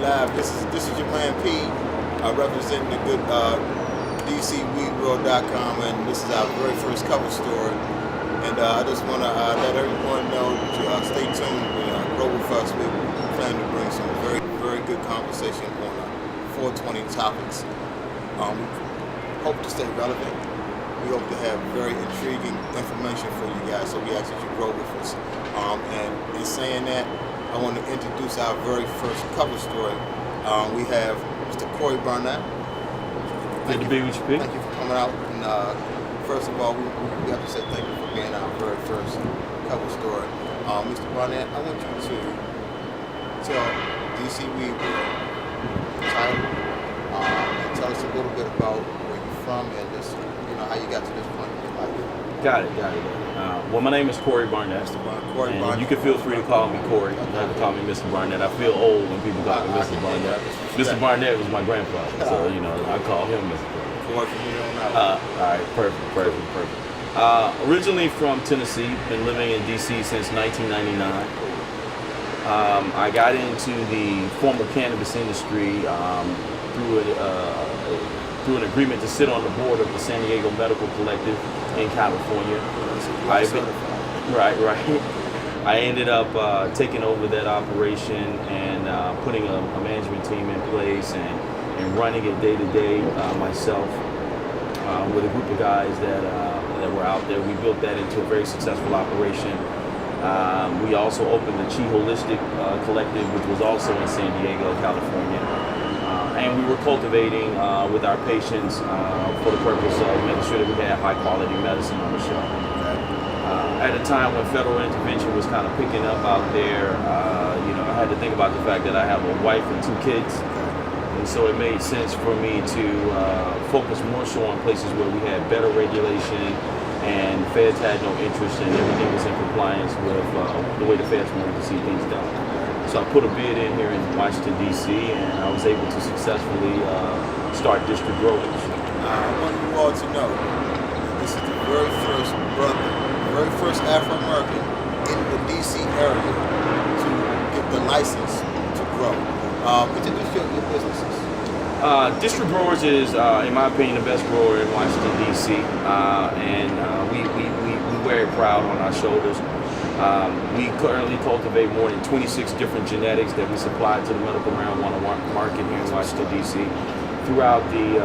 live. This is your man P, representing the good DCweedWorld.com, and this is our very first cover story. And I just want to let everyone know to stay tuned. Grow with us. We plan to bring some very, very good conversation on 420 topics. We hope to stay relevant. We hope to have very intriguing information for you guys, so we ask that you grow with us. And in saying that, I want to introduce our very first cover story. We have Mr. Barnette. Good to be with you, Pete. Thank you for coming out. And first of all, we have to say thank you for being our very first cover story. Mr. Barnette, I want you to tell DCweedWorld the title and tell us a little bit about where you're from and just how you got to this point in your life. Got it. Well, my name is Barnette. And you can feel free to call me Corey. You don't have to call me Mr. Barnette. I feel old when people call me Mr. Barnette. Mr. Barnette was my grandfather, so I call him Mr. Barnette. All right, perfect. Originally from Tennessee, been living in DC since 1999. I got into the formal cannabis industry through an agreement to sit on the board of the San Diego Medical Collective in California. Right. I ended up taking over that operation and putting a management team in place and running it day to day myself with a group of guys that were out there. We built that into a very successful operation. We also opened the Chi Holistic Collective, which was also in San Diego, California. And we were cultivating with our patients for the purpose of making sure that we had high quality medicine on the shelf. At a time when federal intervention was kind of picking up out there, I had to think about the fact that I have a wife and 2 kids. And so it made sense for me to focus more so on places where we had better regulation and feds had no interest and everything was in compliance with the way the feds wanted to see things done. So I put a bid in here in Washington, D.C., and I was able to successfully start District Growers. I want you all to know this is the very first brother, very first Afro-American in the D.C. area to get the license to grow. Introduce your businesses. District Growers is, in my opinion, the best grower in Washington, D.C., and we wear it proud on our shoulders. We currently cultivate more than 26 different genetics that we supply to the medical marijuana market here in Washington, D.C. Throughout the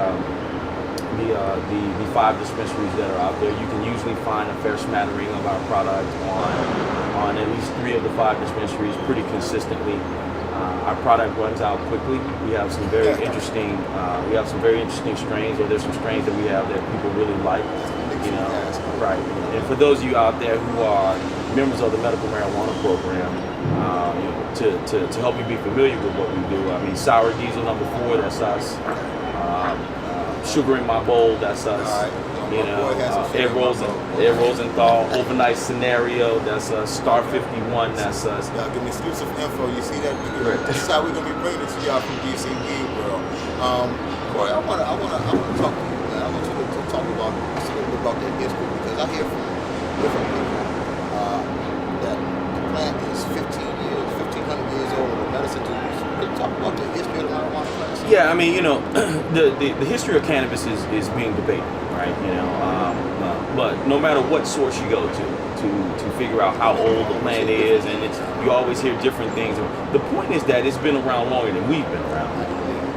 5 dispensaries that are out there, you can usually find a fair smattering of our product on at least 3 of the 5 dispensaries pretty consistently. Our product runs out quickly. We have some very interesting strains, or there's some strains that we have that people really like. Right. And for those of you out there who are members of the medical marijuana program, to help you be familiar with what we do, I mean, Sour Diesel number 4, that's us. Sugar in My Bowl, that's us. Egg Rosenthal, Overnight Scenario, that's us. Star 51, that's us. Y'all give me exclusive info. You see that? This is how we're gonna be bringing it to y'all from DCweedWorld. Corey, I wanna talk to you, man. I want you to talk about just a little bit about that history, because I hear from different people that the plant is 1,500 years old, and the medicine to use. Talk about the history of the marijuana plant. Yeah, I mean, the history of cannabis is being debated, right? But no matter what source you go to figure out how old the plant is, and you always hear different things. The point is that it's been around longer than we've been around.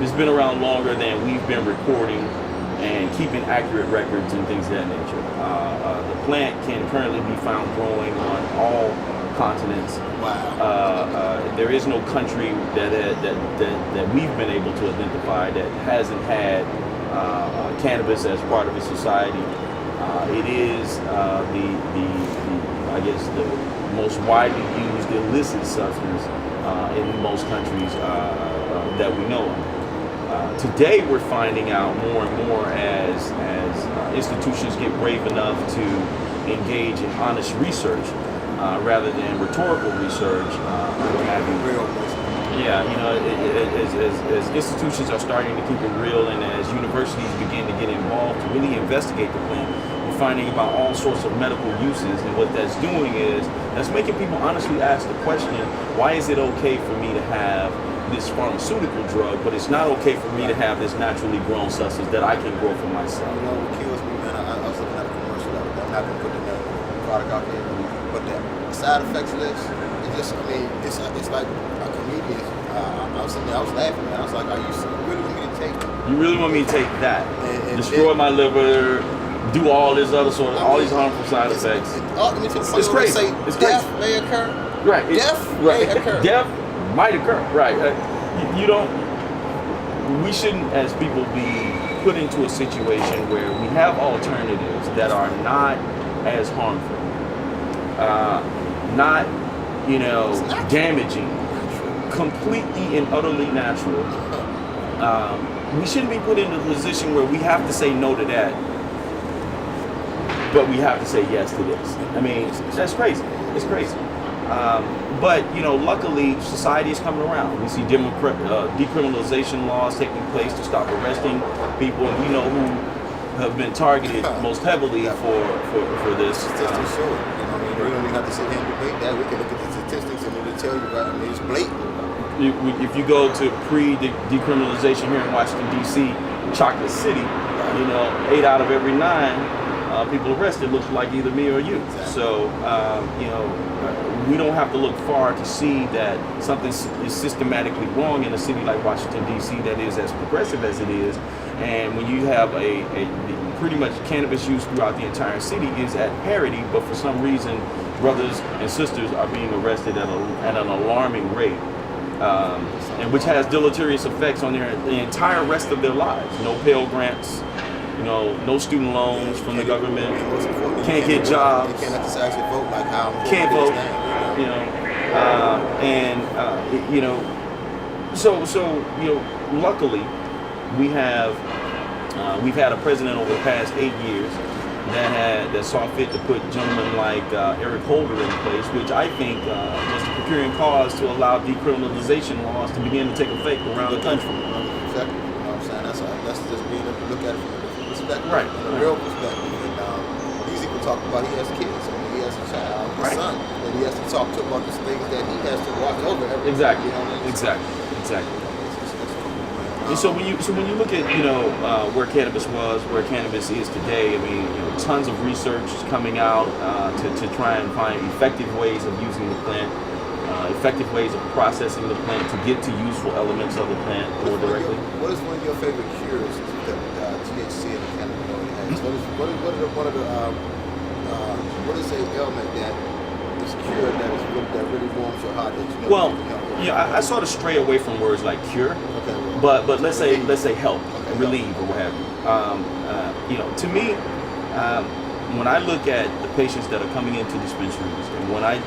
It's been around longer than we've been recording and keeping accurate records and things of that nature. The plant can currently be found growing on all continents. Wow. There is no country that we've been able to identify that hasn't had cannabis as part of its society. It is the most widely used illicit substance in most countries that we know of. Today we're finding out more and more as institutions get brave enough to engage in honest research rather than rhetorical research. As institutions are starting to keep it real, and as universities begin to get involved to really investigate the plant, we're finding about all sorts of medical uses, and what that's doing is that's making people honestly ask the question, why is it okay for me to have this pharmaceutical drug, but it's not okay for me to have this naturally grown substance that I can grow for myself. You know what kills me, man? I was looking at a commercial the other day. I'm not gonna put the name of the product out there, but the side effects list, it just, I mean, it's like a comedian. I was sitting there, I was laughing, man. I was like, are you really want me to take? You really want me to take that, And destroy my liver, do all this other sort of, all these harmful side effects? It's crazy. Say It's death crazy. may occur. Right. Death right. may occur. Death might occur. Right. You don't. We shouldn't, as people, be put into a situation where we have alternatives that are not as harmful, not, damaging, completely and utterly natural. We shouldn't be put into a position where we have to say no to that, but we have to say yes to this. I mean, that's crazy. It's crazy. But luckily, society is coming around. We see decriminalization laws taking place to stop arresting people, and we know who have been targeted most heavily for this. Statistics show it. I mean, we don't even have to sit here and debate that. We can look at the statistics and it'll tell you, right? I mean, it's blatant. If you go to pre-decriminalization here in Washington, D.C., Chocolate City, 8 out of every 9 people arrested looks like either me or you. Exactly. So, we don't have to look far to see that something is systematically wrong in a city like Washington, D.C. that is as progressive as it is. And when you have pretty much cannabis use throughout the entire city is at parity, but for some reason, brothers and sisters are being arrested at an alarming rate. And which has deleterious effects on the entire rest of their lives. No Pell Grants, no student loans from the government, can't get jobs, They can't exercise your vote like how can't vote, luckily we've had a president over the past 8 years that saw fit to put gentlemen like Eric Holder in place, which I think was the procuring cause to allow decriminalization laws to begin to take effect around the country. Exactly. You know what I'm saying? That's just being able to look at it from a different perspective, Right. From a real perspective. And these people talk about he has kids, I mean, he has a child, a son, that he has to talk to about these things that he has to watch over every day. Exactly. You know what I mean? Exactly. And so when you look at where cannabis was, where cannabis is today, I mean, tons of research is coming out to try and find effective ways of using the plant, effective ways of processing the plant to get to useful elements of the plant more directly. What is one of your favorite cures that THC and the cannabinoid has? What is an ailment that is cured that really warms your heart? Well, I sort of stray away from words like cure. Okay. But let's say help, relieve, or what have you. To me, when I look at the patients that are coming into dispensaries, and when I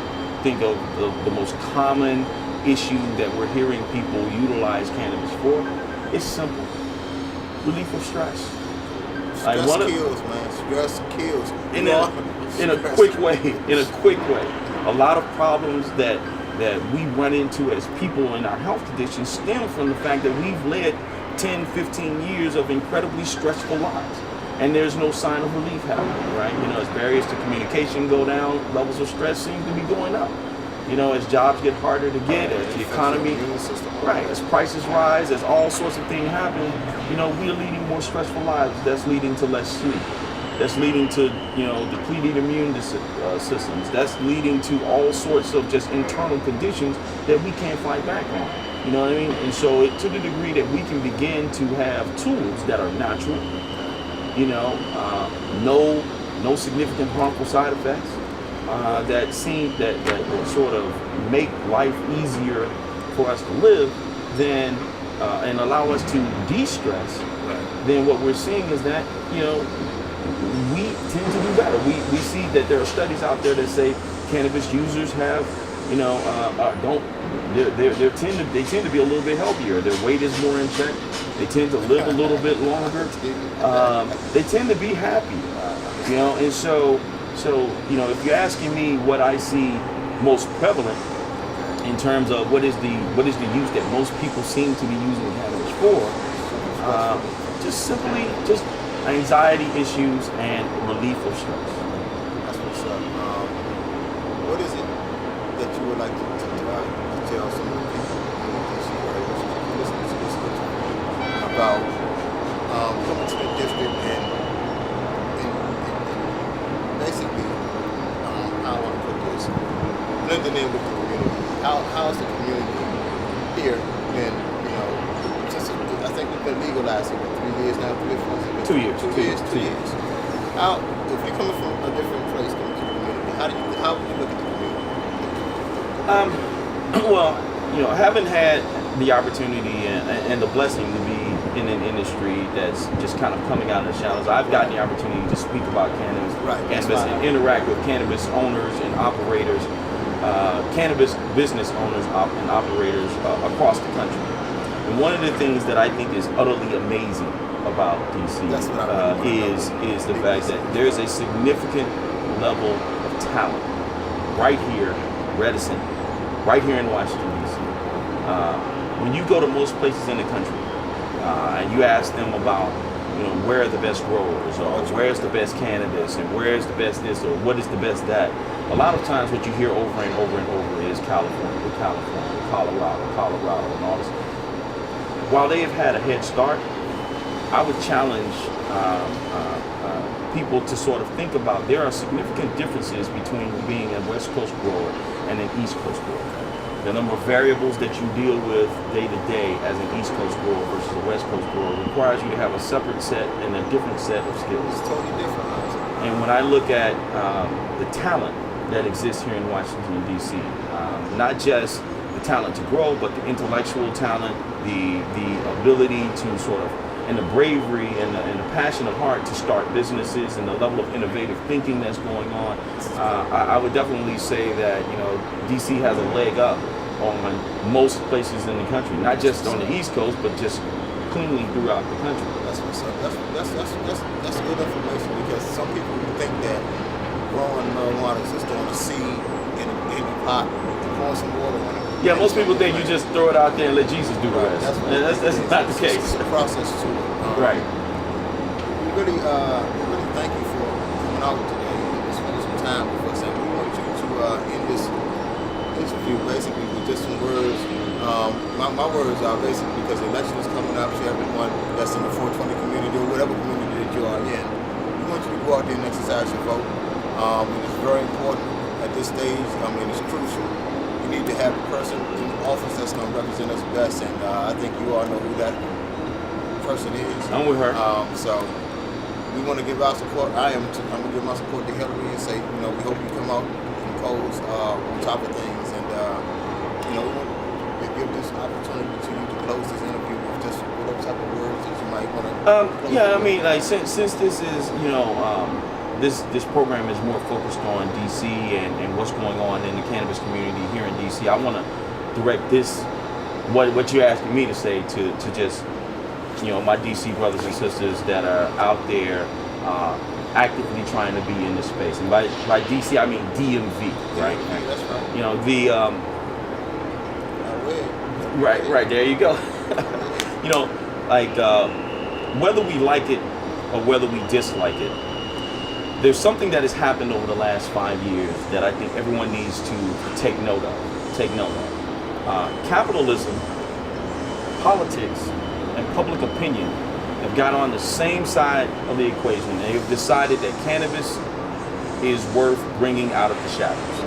think of the most common issue that we're hearing people utilize cannabis for, it's simple: relief of stress. Stress kills, man. Stress kills. In a quick way. A lot of problems that we run into as people in our health conditions stem from the fact that we've led 10, 15 years of incredibly stressful lives. And there's no sign of relief happening, right? As barriers to communication go down, levels of stress seem to be going up. As jobs get harder to get, as the economy, right, as prices rise, as all sorts of things happen, we're leading more stressful lives. That's leading to less sleep. That's leading to, depleted immune systems. That's leading to all sorts of just internal conditions that we can't fight back on. You know what I mean? And so to the degree that we can begin to have tools that are natural, no significant harmful side effects, that sort of make life easier for us to live, then and allow us to de-stress, then what we're seeing is that, we tend to do better. We see that there are studies out there that say cannabis users have, they tend to be a little bit healthier. Their weight is more in check. They tend to live a little bit longer. They tend to be happy, and so if you're asking me what I see most prevalent in terms of what is the use that most people seem to be using cannabis for, just anxiety issues and relief of stress. That's what's up. What is it that you would like to tell some of the people in DC area, about coming to the district and basically, how I want to put this, blending in with the community. How's the community here been, since I think we've been legalized for 3 years now, 3 or 4 years? 2 years. 2 years. 2 years. How, if you're coming from a different place, coming to the community, how would you look at the community? Well, having had the opportunity and the blessing to be in an industry that's just kind of coming out of the shadows, I've gotten the opportunity to speak about cannabis and interact with cannabis owners and operators, cannabis business owners and operators across the country. And one of the things that I think is utterly amazing about DC is the fact that there's a significant level of talent right here, reticent, right here in Washington, D.C. When you go to most places in the country and you ask them about, where are the best growers, or where's the best cannabis, and where's the best this, or what is the best that, a lot of times what you hear over and over and over is California, Colorado, and all this. While they have had a head start, I would challenge people to sort of think about there are significant differences between being a West Coast grower and an East Coast grower. The number of variables that you deal with day to day as an East Coast grower versus a West Coast grower requires you to have a separate set and a different set of skills. It's totally different. And when I look at the talent that exists here in Washington, D.C., not just the talent to grow, but the intellectual talent, the ability to sort of, and the bravery and the passion of heart to start businesses, and the level of innovative thinking that's going on, I would definitely say that DC has a leg up on most places in the country, not just on the East Coast, but just cleanly throughout the country. That's what's up. That's good information, because some people think that growing marijuana is just throwing a seed in a pot and pouring some water on it. Yeah, most people think you just throw it out there and let Jesus do the rest. That's not the case. It's a process to it. Right. We really thank you for coming out today and spending some time with us. And we want you to end this interview basically with just some words. My words are basically, because the election is coming up to everyone that's in the 420 community or whatever community that you are in. We want you to go out there and exercise your vote. And it's very important at this stage. It's crucial. We need to have a person in office that's going to represent us best, and I think you all know who that person is. I'm with her. So we want to give our support. I'm going to give my support to Hillary and say, we hope you come out and pose on top of things, and we want to give this opportunity to you to close this interview with just whatever type of words that you might want to. Since this is This program is more focused on DC and what's going on in the cannabis community here in DC. I want to direct this, what you're asking me to say, to just my DC brothers and sisters that are out there actively trying to be in this space. And by DC I mean DMV, right? That's right. Right. There you go. Whether we like it or whether we dislike it, there's something that has happened over the last 5 years that I think everyone needs to take note of. Capitalism, politics, and public opinion have got on the same side of the equation. They have decided that cannabis is worth bringing out of the shadows.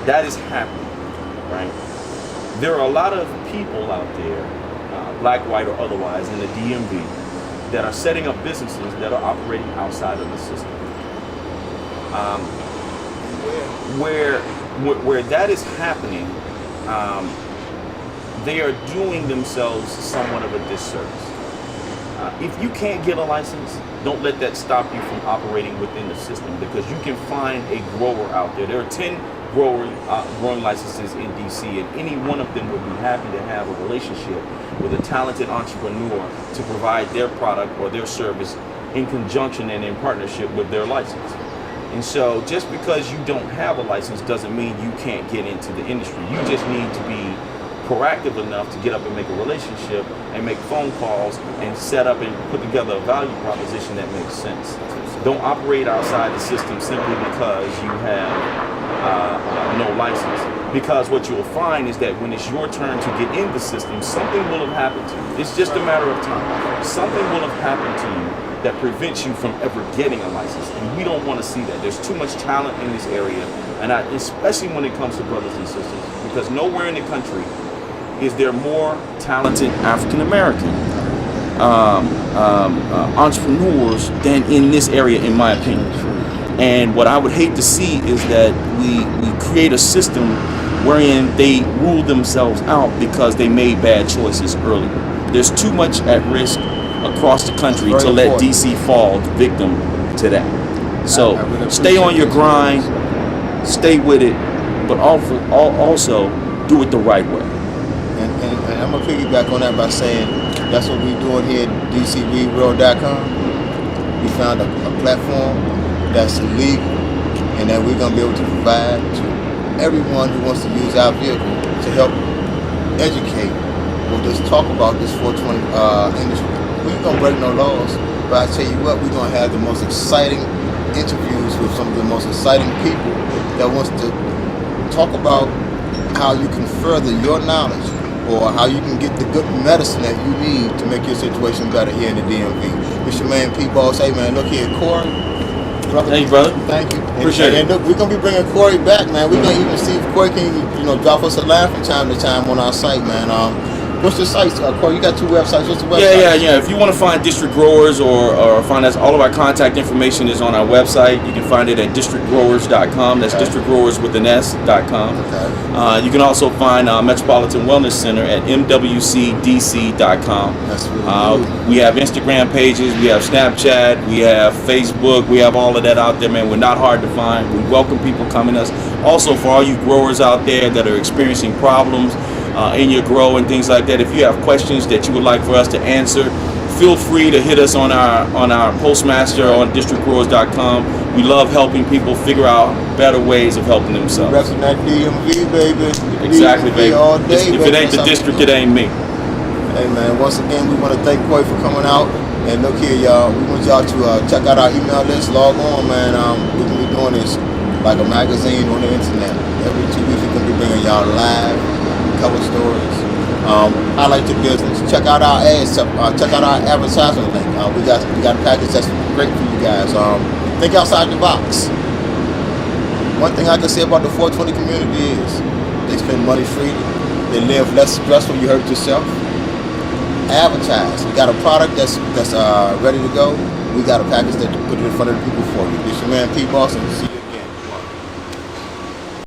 That is happening, right? There are a lot of people out there, black, white, or otherwise, in the DMV that are setting up businesses that are operating outside of the system. Where that is happening, they are doing themselves somewhat of a disservice. If you can't get a license, don't let that stop you from operating within the system, because you can find a grower out there. There are 10 growing licenses in DC, and any one of them would be happy to have a relationship with a talented entrepreneur to provide their product or their service in conjunction and in partnership with their license. And so just because you don't have a license doesn't mean you can't get into the industry. You just need to be proactive enough to get up and make a relationship and make phone calls and set up and put together a value proposition that makes sense. Don't operate outside the system simply because you have no license. Because what you'll find is that when it's your turn to get in the system, something will have happened to you. It's just a matter of time. Something will have happened to you that prevents you from ever getting a license. And we don't want to see that. There's too much talent in this area, and especially when it comes to brothers and sisters, because nowhere in the country is there more talented African American entrepreneurs than in this area, in my opinion. And what I would hate to see is that we create a system wherein they rule themselves out because they made bad choices early. There's too much at risk across the country to let DC fall victim to that. So stay on your grind, stay with it, but also do it the right way. And I'm gonna piggyback on that by saying that's what we're doing here at DCweedWorld.com. We found a platform that's legal and that we're gonna be able to provide to everyone who wants to use our vehicle to help educate or just talk about this 420 industry. We ain't gonna break no laws, but I tell you what, we're gonna have the most exciting interviews with some of the most exciting people that wants to talk about how you can further your knowledge or how you can get the good medicine that you need to make your situation better here in the DMV. It's your man P-Ball. Say, man, look here, Corey. Thank you, brother. Thank you. Appreciate it. And look, we're gonna be bringing Corey back, man. We're gonna even see if Corey can, drop us a line from time to time on our site, man. What's the site, Corey? You got 2 websites. What's the website? Yeah. If you want to find District Growers or find us, all of our contact information is on our website. You can find it at DistrictGrowers.com. That's District Growers with an S.com. Okay. You can also find Metropolitan Wellness Center at MWCDC.com. That's really cool. We have Instagram pages, we have Snapchat, we have Facebook, we have all of that out there, man. We're not hard to find. We welcome people coming to us. Also, for all you growers out there that are experiencing problems in your grow and things like that, if you have questions that you would like for us to answer, feel free to hit us on our postmaster on districtgrowers.com. We love helping people figure out better ways of helping themselves. Repping that DMV, baby. Exactly, DMV baby. All day, If it ain't the district, it ain't me. Hey, man, once again, we want to thank Corey for coming out. And look here, y'all, we want y'all to check out our email list, log on, man. We're going to be doing this like a magazine on the internet. Every 2 weeks, we're going to be bringing y'all live cover stories. Highlight your business. Check out our ads. Check out our advertisement link. We got a package that's great for you guys. Think outside the box. One thing I can say about the 420 community is they spend money freely. They live less stressful. You heard it yourself. Advertise. We got a product that's ready to go. We got a package that put it in front of the people for you. It's your man P. Boston.